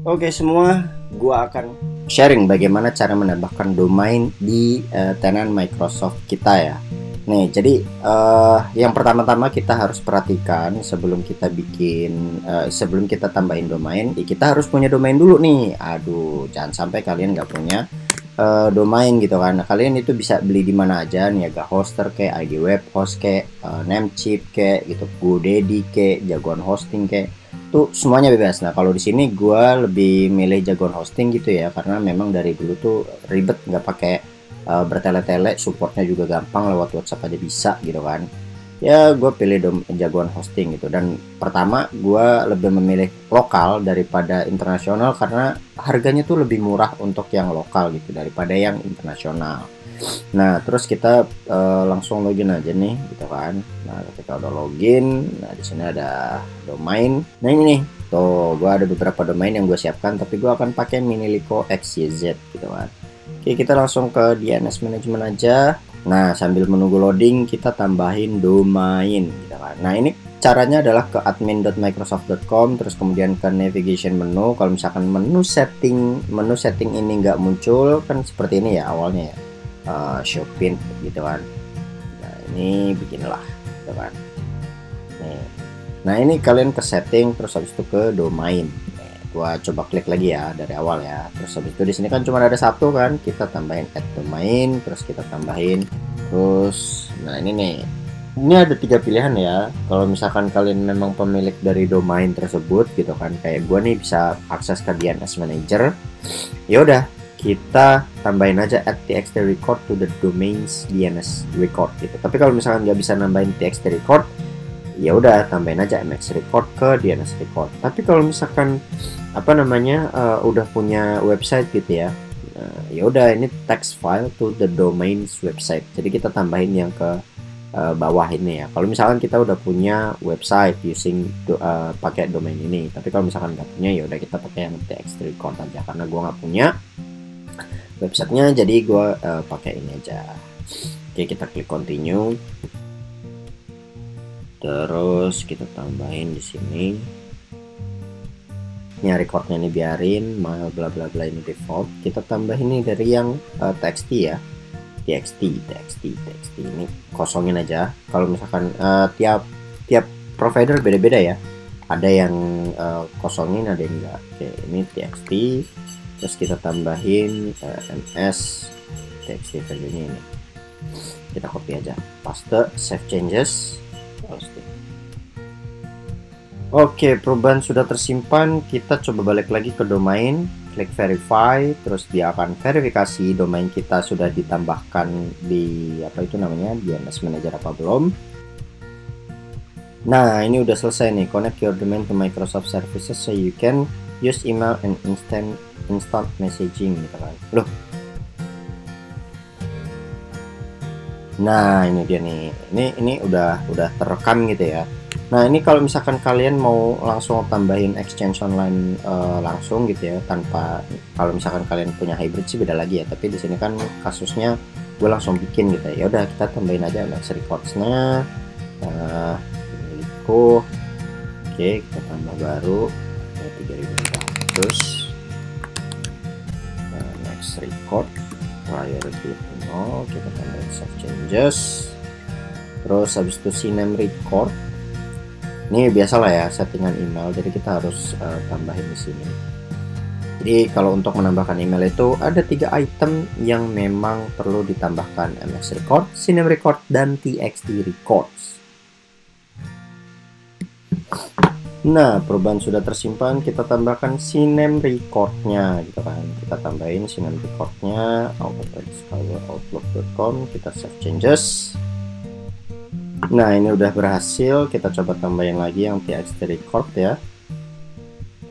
Oke semua, gua akan sharing bagaimana cara menambahkan domain di tenan Microsoft kita ya. Nih, jadi yang pertama-tama kita harus perhatikan sebelum kita sebelum kita tambahin domain, kita harus punya domain dulu nih. Aduh, jangan sampai kalian nggak punya domain gitu kan. Nah, kalian itu bisa beli di mana aja nih, Niaga Hoster kayak ID Web Host kayak Namecheap kayak gitu, GoDaddy kayak Jagoan Hosting kayak tuh semuanya bebas. Nah kalau di sini gue lebih milih Jagoan Hosting gitu ya, karena memang dari dulu tuh ribet, nggak pakai bertele-tele, supportnya juga gampang, lewat WhatsApp aja bisa gitu kan. Ya gue pilih Jagoan Hosting gitu. Dan pertama gue lebih memilih lokal daripada internasional, karena harganya tuh lebih murah untuk yang lokal gitu daripada yang internasional. Nah, terus kita langsung login aja nih, gitu kan. Nah, ketika udah login, nah di sini ada domain. Nah, ini nih. Tuh, gua ada beberapa domain yang gue siapkan, tapi gua akan pakai Miniliko XYZ gitu kan. Oke, kita langsung ke DNS management aja. Nah, sambil menunggu loading, kita tambahin domain gitu kan. Nah, ini caranya adalah ke admin.microsoft.com, terus kemudian ke navigation menu. Kalau misalkan menu setting ini nggak muncul, kan seperti ini ya awalnya ya. Shopin gitu kan. Nah ini bikinlah gitu kan. Nah ini kalian ke setting, terus habis itu ke domain. Gua coba klik lagi ya dari awal ya. Terus habis itu di sini kan cuma ada satu kan, kita tambahin add domain, terus kita tambahin, terus nah ini nih. Ini ada 3 pilihan ya. Kalau misalkan kalian memang pemilik dari domain tersebut gitu kan, kayak gua nih bisa akses ke DNS manager. Ya udah, kita tambahin aja add txt record to the domains DNS record gitu. Tapi kalau misalkan nggak bisa nambahin txt record, ya udah tambahin aja mx record ke DNS record. Tapi kalau misalkan udah punya website gitu ya, ya udah ini text file to the domains website. Jadi kita tambahin yang ke bawah ini ya. Kalau misalkan kita udah punya website pakai domain ini, tapi kalau misalkan nggak punya, ya udah kita pakai yang txt record aja, karena gua nggak punya websitenya, jadi gue pakai ini aja. Oke, kita klik continue, terus kita tambahin di sini. Ini recordnya ini biarin, bla bla bla ini default. Kita tambahin ini dari yang txt ya, txt ini kosongin aja. Kalau misalkan tiap provider beda-beda ya, ada yang kosongin, ada yang enggak. Oke, ini txt. Terus kita tambahin ms txt value-nya ini, kita copy aja, paste, save changes, paste. Oke, perubahan sudah tersimpan. Kita coba balik lagi ke domain, klik verify, terus dia akan verifikasi domain kita sudah ditambahkan di DNS manager apa belum. Nah ini udah selesai nih, connect your domain to Microsoft services so you can use email and instant messaging gitu kan. Loh. Nah, ini dia nih. Ini udah terekam gitu ya. Nah, ini kalau misalkan kalian mau langsung tambahin exchange online langsung gitu ya, tanpa, kalau misalkan kalian punya hybrid sih beda lagi ya, tapi di sini kan kasusnya gue langsung bikin gitu ya. Ya udah, kita tambahin aja next records-nya. Oke, kita tambah baru 3500. Next record priority 0, kita tambahin save changes. Terus habis itu CNAME record. Ini biasalah ya settingan email, jadi kita harus tambahin di sini. Jadi kalau untuk menambahkan email itu ada 3 item yang memang perlu ditambahkan: MS record, CNAME record, dan txt records. Nah, perubahan sudah tersimpan, kita tambahkan CNAME recordnya gitu kan. Kita tambahin CNAME recordnya, outlook.com, kita save changes. Nah, ini udah berhasil. Kita coba tambahin lagi yang txt record ya.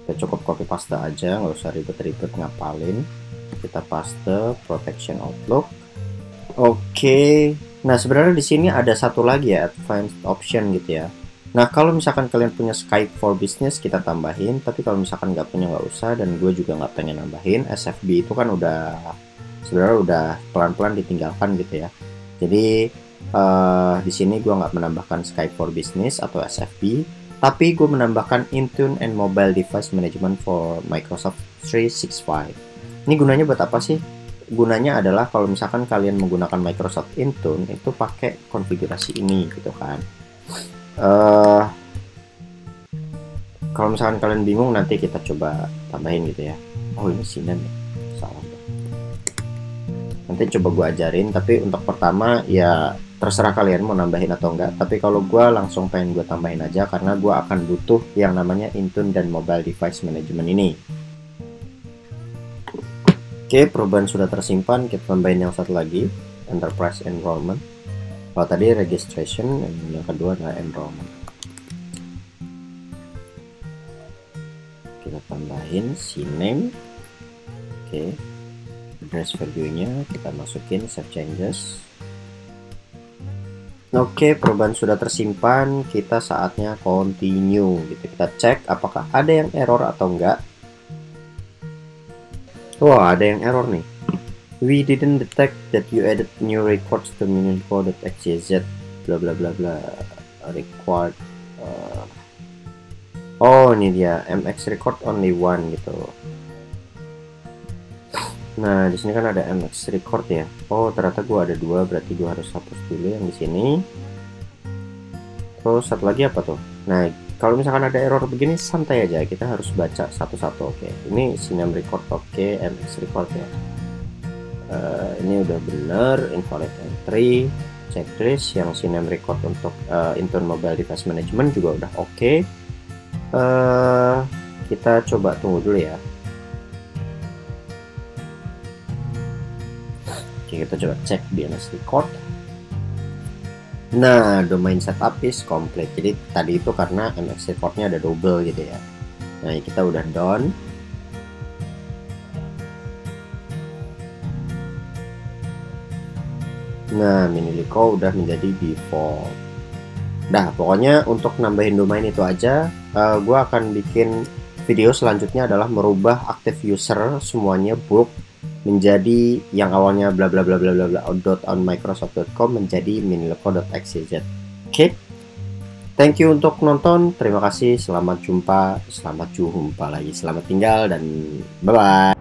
Kita cukup copy paste aja, nggak usah ribet-ribet ngapalin. Kita paste protection Outlook. Oke. Nah, sebenarnya di sini ada satu lagi ya, advanced option gitu ya. Nah, kalau misalkan kalian punya Skype for Business, kita tambahin. Tapi kalau misalkan nggak punya, nggak usah. Dan gue juga nggak pengen nambahin. SFB itu kan sebenarnya udah pelan-pelan ditinggalkan gitu ya. Jadi di sini gue nggak menambahkan Skype for Business atau SFB. tapi gue menambahkan Intune and Mobile Device Management for Microsoft 365. Ini gunanya buat apa sih? Gunanya adalah kalau misalkan kalian menggunakan Microsoft Intune itu pakai konfigurasi ini gitu kan. Kalau misalkan kalian bingung, nanti kita coba tambahin gitu ya. Oh, ini Sinan ya, salah. Nanti coba gue ajarin, tapi untuk pertama ya terserah kalian mau nambahin atau enggak. Tapi kalau gue langsung pengen gue tambahin aja, karena gue akan butuh yang namanya Intune dan Mobile Device Management ini. Oke, perubahan sudah tersimpan. Kita tambahin yang satu lagi, Enterprise Enrollment. Kalau tadi Registration, yang kedua adalah Enrollment. Kita tambahin CNAME. Oke, address value-nya kita masukin, save changes. Oke, perubahan sudah tersimpan. Kita saatnya continue gitu. Kita cek apakah ada yang error atau enggak. Wah, ada yang error nih. We didn't detect that you added new records to minico.xyz bla bla bla bla required. Oh, ini dia, MX record only one gitu. Nah, di sini kan ada MX record ya. Oh, ternyata gua ada dua, berarti gua harus hapus dulu yang di sini. Terus satu lagi apa tuh? Nah, kalau misalkan ada error begini santai aja, kita harus baca satu-satu. Oke, ini CNAME record oke, MX record ya. Ini udah bener, invalid entry, checklist yang CNAME record untuk Intune Mobile Device Management juga udah oke. Kita coba tunggu dulu ya. Kita coba cek DNS record. Nah, domain setup is complete. Jadi tadi itu karena MX recordnya ada double gitu ya. Nah, kita udah done. Nah, Minilico udah menjadi default. Nah, pokoknya untuk nambahin domain itu aja. Gue akan bikin video selanjutnya adalah merubah active user semuanya book menjadi yang awalnya bla bla bla bla bla bla .onmicrosoft.com menjadi minilico.xyz. Oke. Thank you untuk nonton. Terima kasih. Selamat jumpa lagi. Selamat tinggal dan bye bye.